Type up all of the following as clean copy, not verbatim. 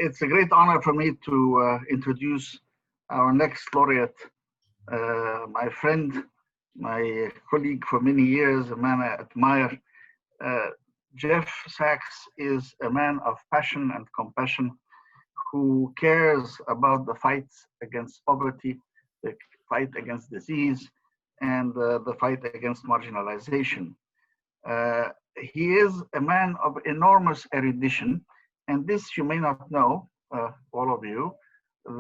it's a great honor for me to introduce our next laureate, my friend, my colleague for many years, a man I admire. Jeff Sachs is a man of passion and compassion who cares about the fight against poverty, the fight against disease, and the fight against marginalization. He is a man of enormous erudition, and this you may not know, all of you,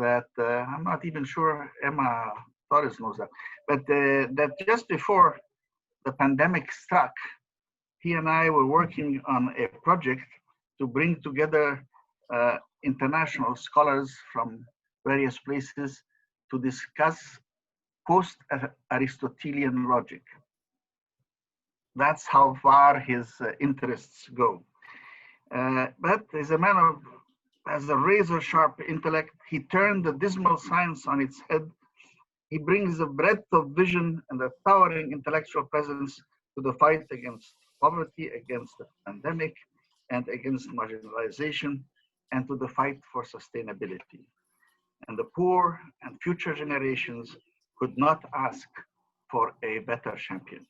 that I'm not even sure Emma Torres knows that, but that just before the pandemic struck, he and I were working on a project to bring together international scholars from various places to discuss post-Aristotelian logic. That's how far his interests go. But as a man of has a razor-sharp intellect, he turned the dismal science on its head. He brings a breadth of vision and a towering intellectual presence to the fight against poverty, against the pandemic, and against marginalization, and to the fight for sustainability. And the poor and future generations could not ask for a better champion.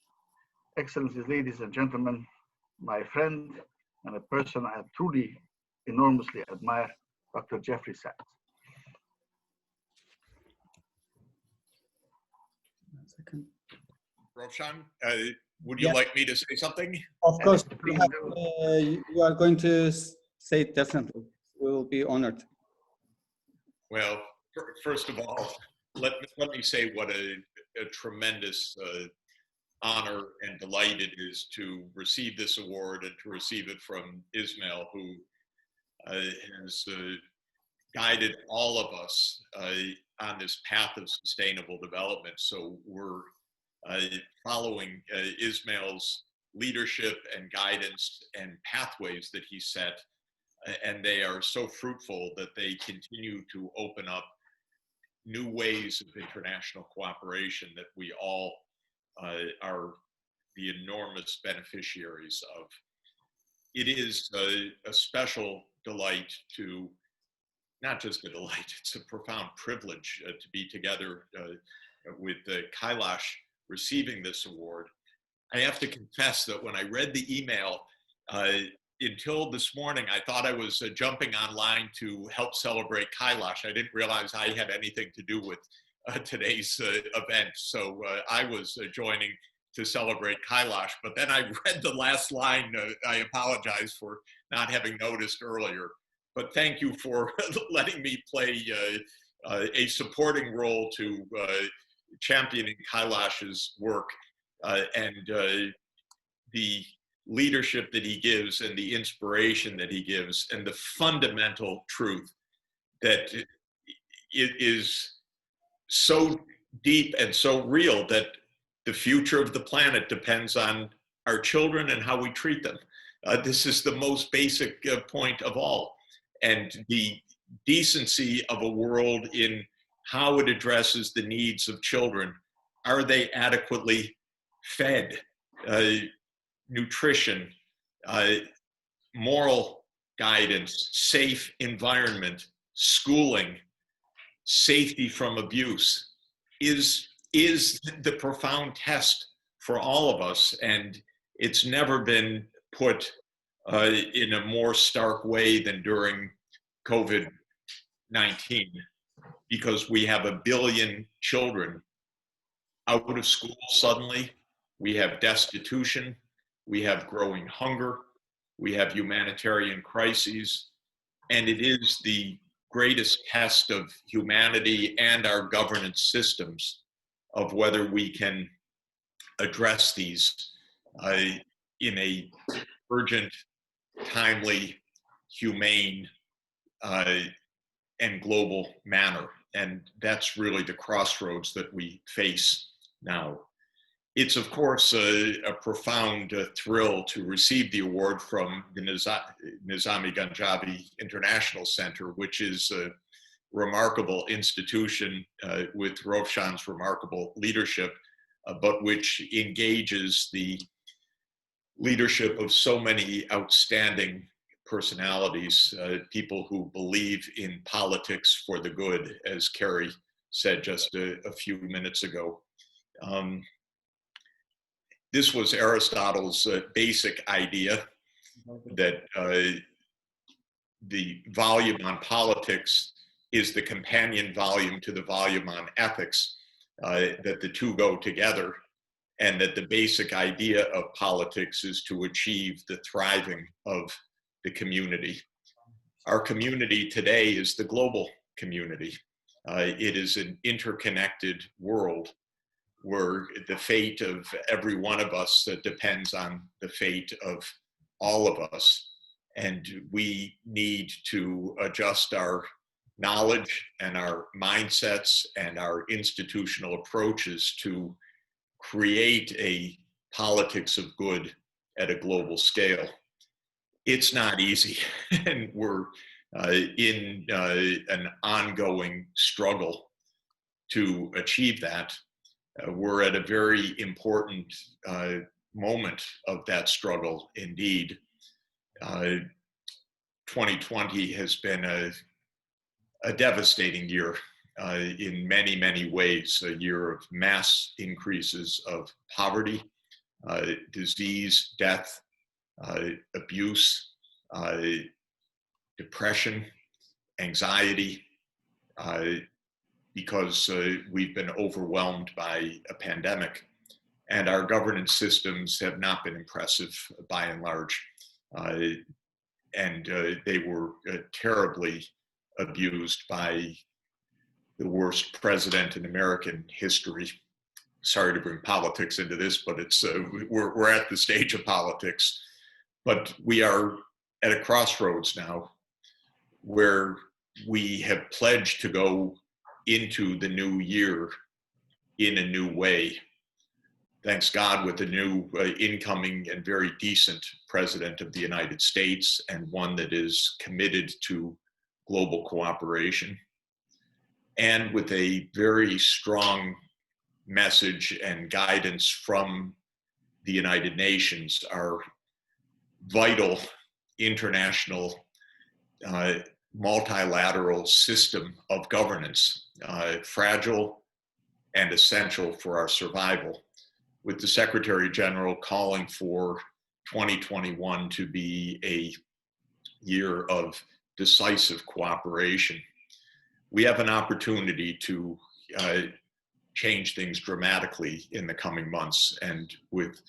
Excellencies, ladies and gentlemen, my friend and a person I truly enormously admire, Dr. Jeffrey Sachs. Roshan, would you like me to say something? Of course, you are going to say it definitely. We will be honored. Well, first of all, let me say what a tremendous honor and delight it is to receive this award and to receive it from Ismail, who has guided all of us on this path of sustainable development. So we're following Ismail's leadership and guidance and pathways that he set, and they are so fruitful that they continue to open up new ways of international cooperation that we all are the enormous beneficiaries of. It is a special delight to, not just a delight, it's a profound privilege to be together with Kailash receiving this award. I have to confess that when I read the email, until this morning, I thought I was jumping online to help celebrate Kailash. I didn't realize I had anything to do with today's event. So I was joining to celebrate Kailash, but then I read the last line. I apologize for not having noticed earlier, but thank you for letting me play a supporting role to championing Kailash's work and the leadership that he gives and the inspiration that he gives and the fundamental truth that it is so deep and so real that the future of the planet depends on our children and how we treat them. This is the most basic point of all. And the decency of a world in how it addresses the needs of children. Are they adequately fed? Nutrition, moral guidance, safe environment, schooling, safety from abuse is the profound test for all of us. And it's never been put in a more stark way than during COVID-19, because we have 1 billion children out of school suddenly. We have destitution. We have growing hunger. We have humanitarian crises. And it is the greatest test of humanity and our governance systems of whether we can address these in a urgent, timely, humane, and global manner. And that's really the crossroads that we face now. It's, of course, a profound thrill to receive the award from the Nizami Ganjavi International Center, which is a remarkable institution with Roshan's remarkable leadership, but which engages the leadership of so many outstanding personalities, people who believe in politics for the good, as Carrie said just a few minutes ago. This was Aristotle's basic idea that the volume on politics is the companion volume to the volume on ethics, that the two go together, and that the basic idea of politics is to achieve the thriving of the community. Our community today is the global community. It is an interconnected world where the fate of every one of us depends on the fate of all of us. And we need to adjust our knowledge and our mindsets and our institutional approaches to create a politics of good at a global scale. It's not easy, and we're in an ongoing struggle to achieve that. We're at a very important moment of that struggle indeed. 2020 has been a devastating year in many, many ways, a year of mass increases of poverty, disease, death, abuse, depression, anxiety, because we've been overwhelmed by a pandemic, and our governance systems have not been impressive by and large. And they were terribly abused by the worst president in American history. Sorry to bring politics into this, but it's we're at the stage of politics. But we are at a crossroads now where we have pledged to go into the new year in a new way. Thanks God, with a new incoming and very decent president of the United States, and one that is committed to global cooperation, and with a very strong message and guidance from the United Nations, our vital international multilateral system of governance, fragile and essential for our survival, with the Secretary General calling for 2021 to be a year of decisive cooperation. We have an opportunity to change things dramatically in the coming months, and with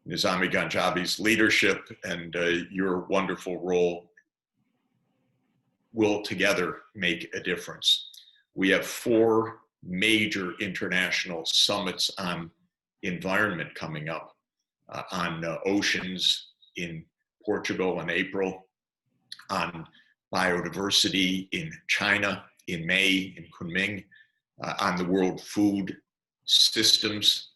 Nizami Ganjavi's leadership and your wonderful role, will together make a difference. We have 4 major international summits on environment coming up, on oceans in Portugal in April, on biodiversity in China in May in Kunming, on the world food systems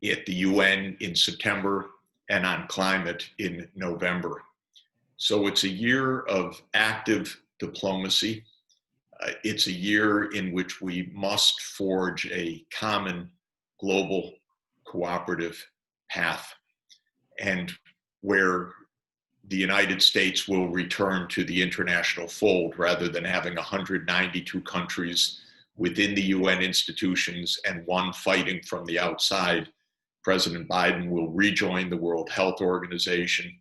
at the UN in September, and on climate in November. So it's a year of active diplomacy. It's a year in which we must forge a common global cooperative path, and where the United States will return to the international fold rather than having 192 countries within the UN institutions and one fighting from the outside. President Biden will rejoin the World Health Organization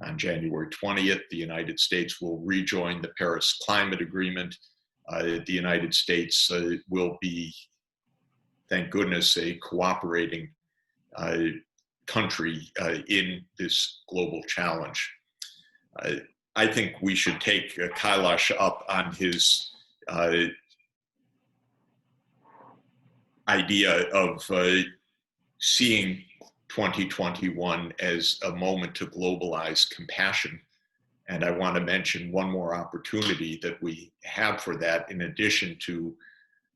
on January 20th. The United States will rejoin the Paris Climate Agreement. The United States will be, thank goodness, a cooperating country in this global challenge. I think we should take Kailash up on his idea of seeing 2021 as a moment to globalize compassion. And I want to mention one more opportunity that we have for that, in addition to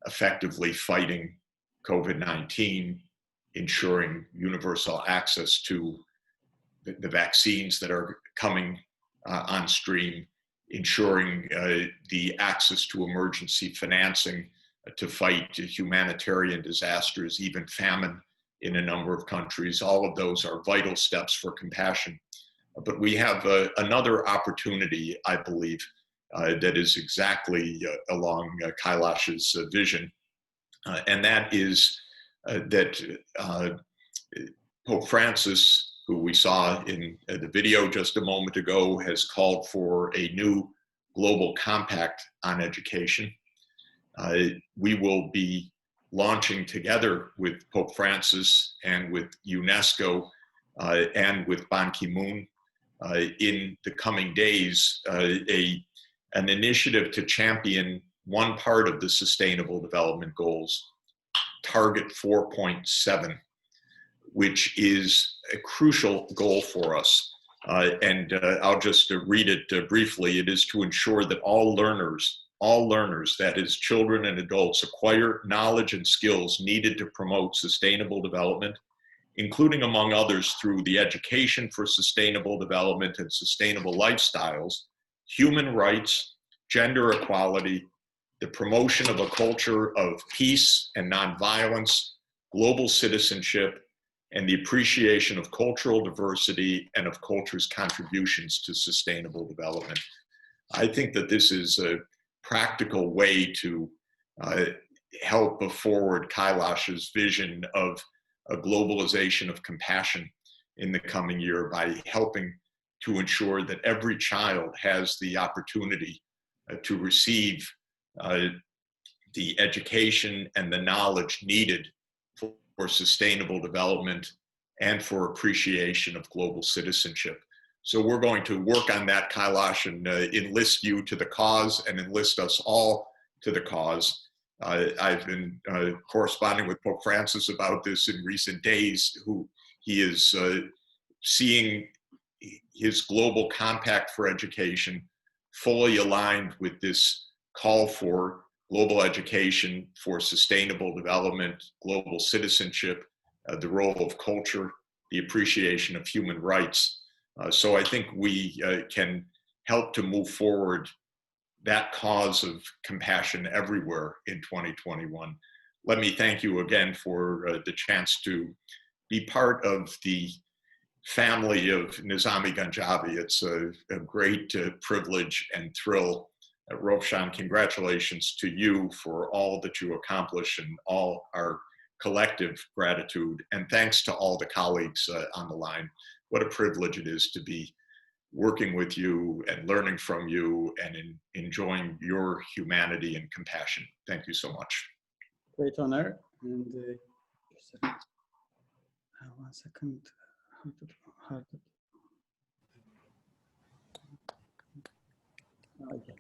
effectively fighting COVID-19, ensuring universal access to the vaccines that are coming on stream, ensuring the access to emergency financing to fight humanitarian disasters, even famine in a number of countries. All of those are vital steps for compassion. But we have another opportunity, I believe, that is exactly along Kailash's vision, and that is that Pope Francis, who we saw in the video just a moment ago, has called for a new global compact on education. We will be launching together with Pope Francis and with UNESCO and with Ban Ki-moon in the coming days an initiative to champion one part of the Sustainable Development Goals, Target 4.7, which is a crucial goal for us. I'll just read it briefly. It is to ensure that all learners, that is children and adults, acquire knowledge and skills needed to promote sustainable development, including, among others, through the education for sustainable development and sustainable lifestyles, human rights, gender equality, the promotion of a culture of peace and nonviolence, global citizenship, and the appreciation of cultural diversity and of culture's contributions to sustainable development. I think that this is a practical way to help forward Kailash's vision of a globalization of compassion in the coming year by helping to ensure that every child has the opportunity to receive the education and the knowledge needed for sustainable development and for appreciation of global citizenship. So we're going to work on that, Kailash, and enlist you to the cause and enlist us all to the cause. I've been corresponding with Pope Francis about this in recent days, who he is seeing his global compact for education fully aligned with this call for global education for sustainable development, global citizenship, the role of culture, the appreciation of human rights. So I think we can help to move forward that cause of compassion everywhere in 2021. Let me thank you again for the chance to be part of the family of Nizami Ganjavi. It's a great privilege and thrill. Rovshan, congratulations to you for all that you accomplish and all our collective gratitude. And thanks to all the colleagues on the line. What a privilege it is to be working with you and learning from you and enjoying your humanity and compassion. Thank you so much. Great honor. And one second. How to, okay.